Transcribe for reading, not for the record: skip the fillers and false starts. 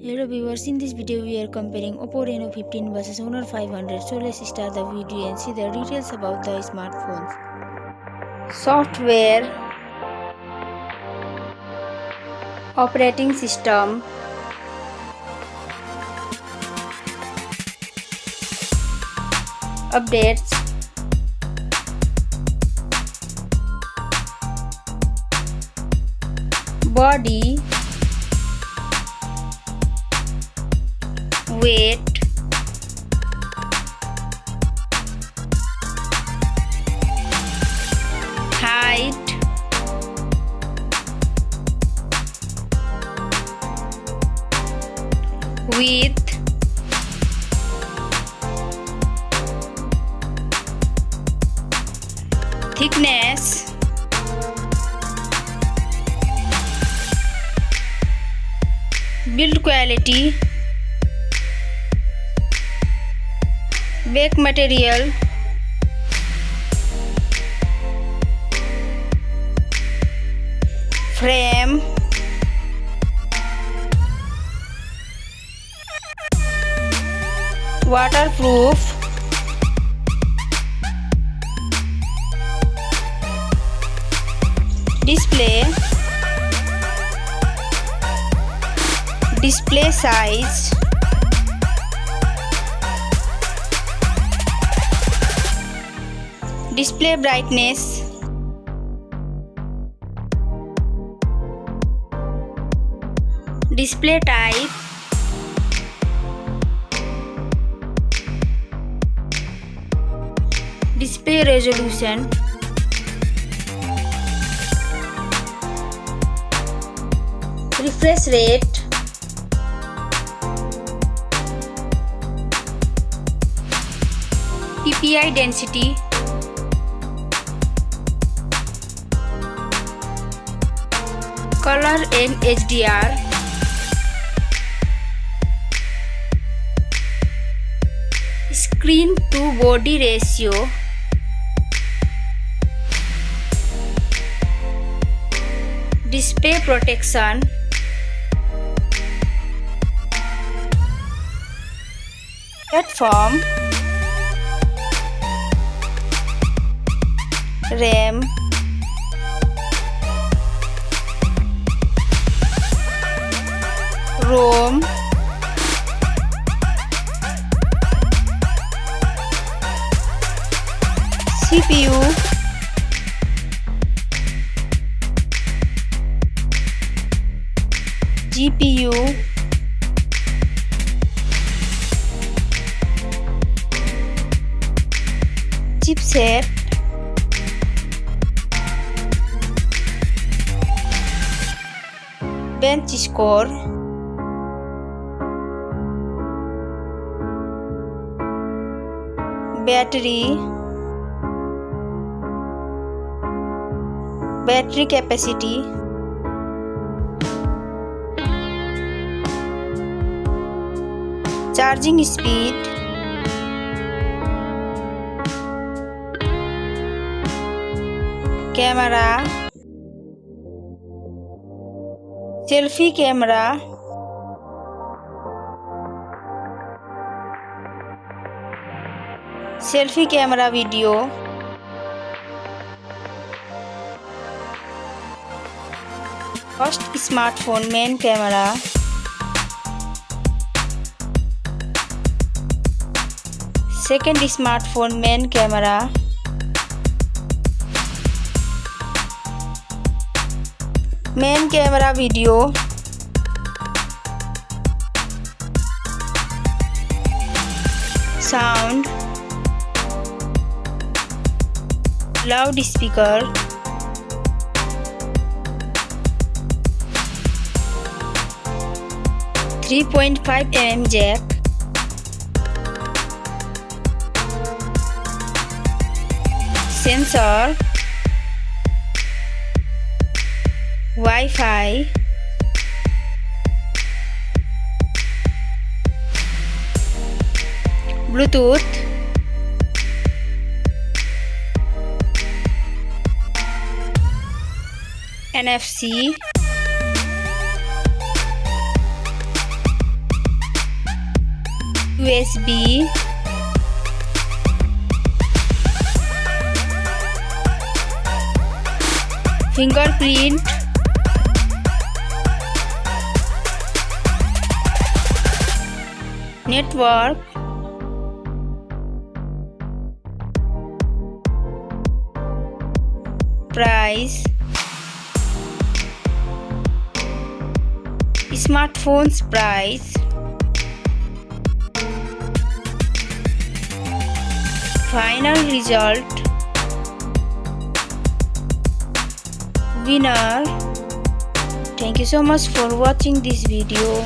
Hello viewers, in this video we are comparing Oppo Reno 15 versus Honor 500. So let's start the video and see the details about the smartphones. Software, operating system, updates, body, weight, height, width, thickness, build quality, back material, frame, waterproof, display size, display brightness, display type, display resolution, refresh rate, PPI density, color and HDR, screen to body ratio, display protection, platform, RAM, ROM, CPU, GPU, chipset, bench score, battery capacity, charging speed, camera, selfie camera, video, first smartphone main camera, second smartphone main camera, main camera video, sound, loudspeaker, .5mm jack, sensor, Wi-Fi, Bluetooth, NFC, USB, fingerprint, network, price, smartphone's price, final result, winner. Thank you so much for watching this video.